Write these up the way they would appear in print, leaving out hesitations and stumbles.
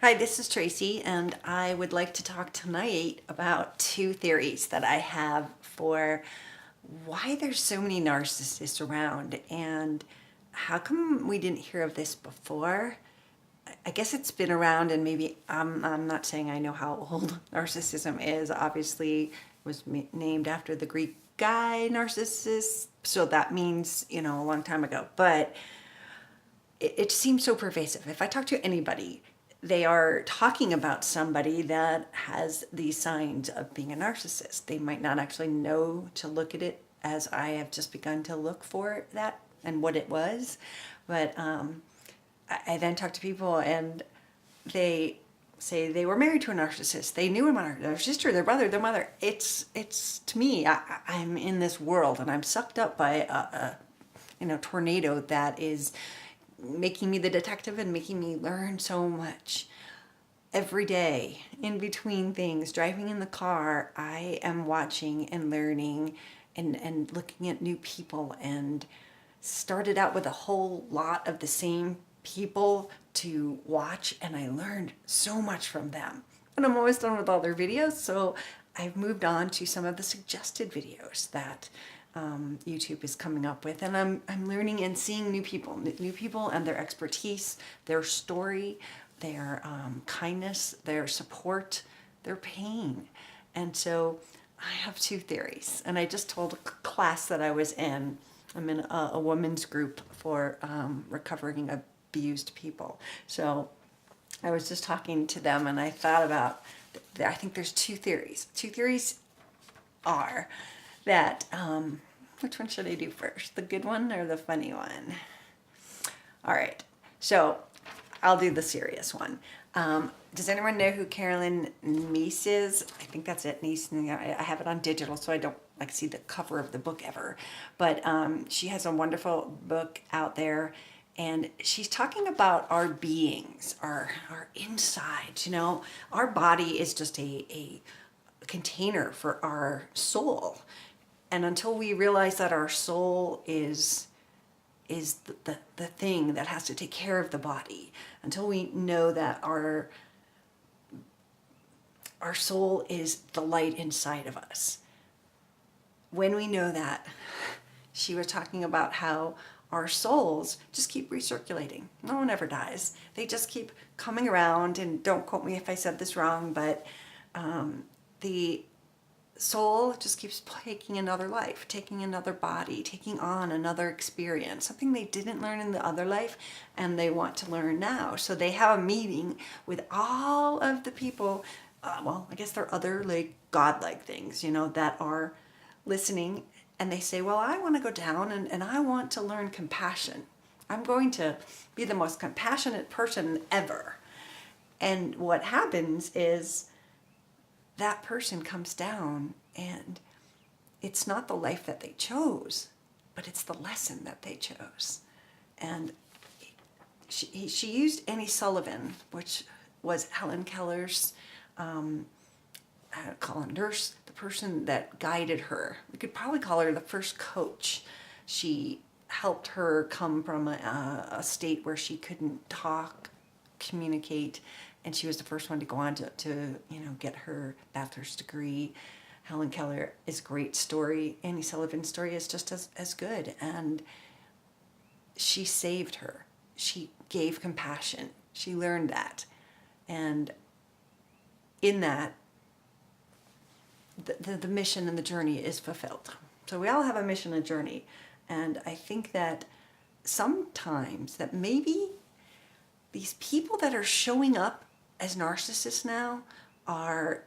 Hi, this is Tracy, and I would like to talk tonight about two theories that I have for why there's so many narcissists around and how come we didn't hear of this before. I guess it's been around, and maybe I'm not saying I know how old narcissism is. Obviously, it was named after the Greek guy Narcissus, so that means, a long time ago. But it seems so pervasive. If I talk to anybody, they are talking about somebody that has these signs of being a narcissist. They might not actually know to look at it as I have just begun to look for that and what it was. But I then talk to people and they say they were married to a narcissist. They knew him, their sister, their brother, their mother. It's to me, I'm in this world and I'm sucked up by a tornado that is making me the detective and making me learn so much. Every day, in between things, driving in the car, I am watching and learning and looking at new people, and started out with a whole lot of the same people to watch, and I learned so much from them. And I'm almost done with all their videos, so I've moved on to some of the suggested videos that YouTube is coming up with, and I'm learning and seeing new people and their expertise, their story, their kindness, their support, their pain. And so I have two theories, and I just told a class that I was in. I'm in a women's group for recovering abused people. So I was just talking to them, and I thought about, I think there's two theories. Two theories are that, which one should I do first? The good one or the funny one? All right, so I'll do the serious one. Does anyone know who Carolyn Meese is? I think that's it, Meese. I have it on digital, so I don't see the cover of the book ever. But she has a wonderful book out there, and she's talking about our beings, our insides. Our body is just a container for our soul. And until we realize that our soul is the thing that has to take care of the body, until we know that our soul is the light inside of us, when we know that, she was talking about how our souls just keep recirculating. No one ever dies. They just keep coming around, and don't quote me if I said this wrong, but the soul just keeps taking another life, taking another body, taking on another experience, something they didn't learn in the other life and they want to learn now. So they have a meeting with all of the people, I guess they're other godlike things, that are listening, and they say, well, I want to go down and I want to learn compassion. I'm going to be the most compassionate person ever. And what happens is that person comes down, and it's not the life that they chose, but it's the lesson that they chose. And she used Annie Sullivan, which was Helen Keller's, I call her nurse, the person that guided her. We could probably call her the first coach. She helped her come from a state where she couldn't talk, communicate, and she was the first one to go on to get her bachelor's degree. Helen Keller is a great story. Annie Sullivan's story is just as good. And she saved her. She gave compassion. She learned that. And in that, the mission and the journey is fulfilled. So we all have a mission and journey. And I think that sometimes that maybe these people that are showing up as narcissists now are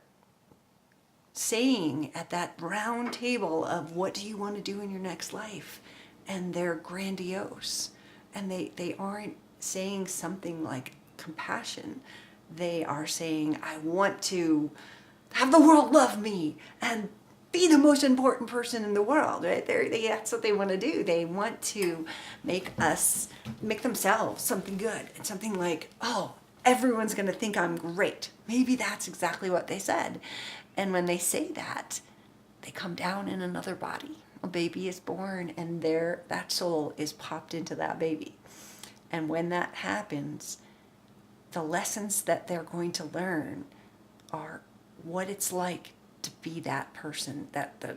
saying at that round table of what do you want to do in your next life, and they're grandiose, and they aren't saying something like compassion. They are saying, I want to have the world love me and be the most important person in the world, right? That's what they want to do. They want to make themselves something good, and something like, oh, everyone's going to think I'm great. Maybe that's exactly what they said. And when they say that, they come down in another body. A baby is born, and that soul is popped into that baby. And when that happens, the lessons that they're going to learn are what it's like to be that person, that the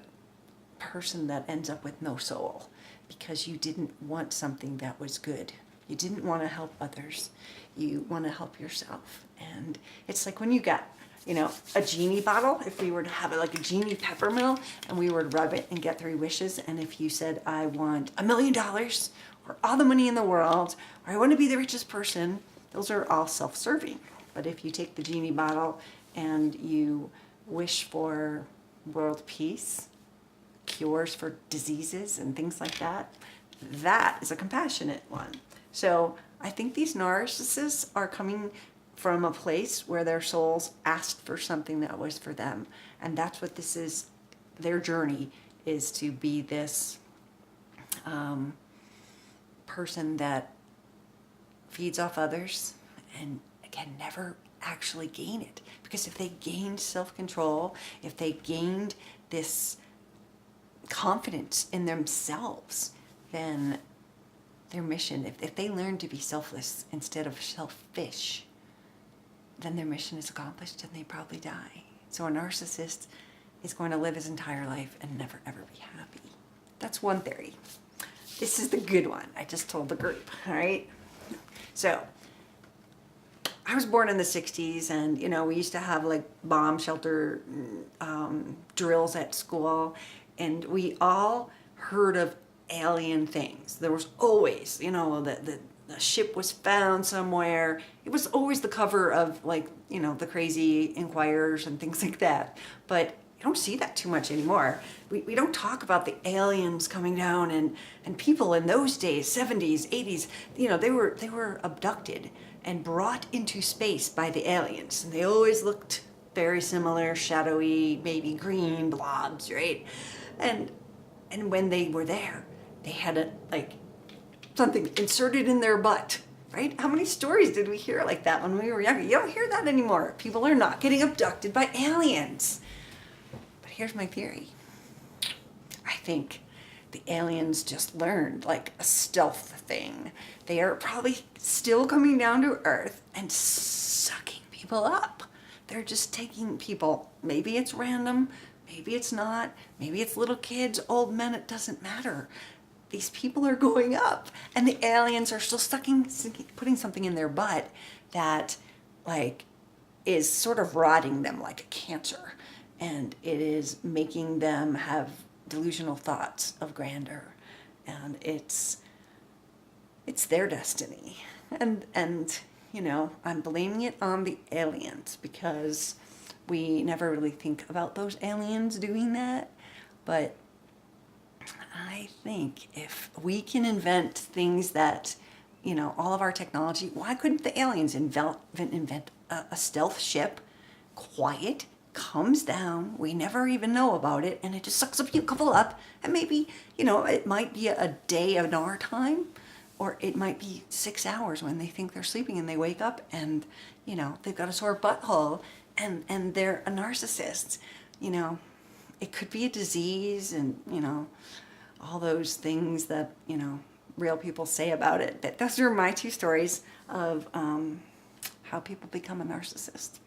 person that ends up with no soul, because you didn't want something that was good. You didn't want to help others. You want to help yourself. And it's like when you got, a genie bottle, if we were to have it like a genie peppermill and we were to rub it and get 3 wishes, and if you said, I want $1 million or all the money in the world, or I want to be the richest person, those are all self-serving. But if you take the genie bottle and you wish for world peace, cures for diseases and things like that, that is a compassionate one. So I think these narcissists are coming from a place where their souls asked for something that was for them. And that's what this is. Their journey is to be this person that feeds off others and can never actually gain it. Because if they gained self-control, if they gained this confidence in themselves, then their mission, if they learn to be selfless instead of selfish, then their mission is accomplished and they probably die. So a narcissist is going to live his entire life and never ever be happy. That's one theory. This is the good one. I just told the group, all right? So I was born in the 60s, and we used to have like bomb shelter drills at school, and we all heard of alien things. There was always, the ship was found somewhere. It was always the cover of like, the crazy Inquirers and things like that. But you don't see that too much anymore. We don't talk about the aliens coming down, and people in those days, 70s, 80s, they were abducted and brought into space by the aliens. And they always looked very similar, shadowy, maybe green blobs, right? And when they were there, they had something inserted in their butt, right? How many stories did we hear like that when we were younger? You don't hear that anymore. People are not getting abducted by aliens. But here's my theory. I think the aliens just learned like a stealth thing. They are probably still coming down to Earth and sucking people up. They're just taking people. Maybe it's random. Maybe it's not. Maybe it's little kids, old men. It doesn't matter. These people are going up, and the aliens are still putting something in their butt that is sort of rotting them like a cancer, and it is making them have delusional thoughts of grandeur, and it's their destiny. And I'm blaming it on the aliens because we never really think about those aliens doing that. But I think if we can invent things that, all of our technology, why couldn't the aliens invent a stealth ship, quiet, comes down, we never even know about it, and it just sucks a few couple up, and maybe, it might be a day in our time, or it might be 6 hours when they think they're sleeping and they wake up and, they've got a sore butthole and they're a narcissist. It could be a disease and, all those things that, real people say about it. But those are my 2 stories of how people become a narcissist.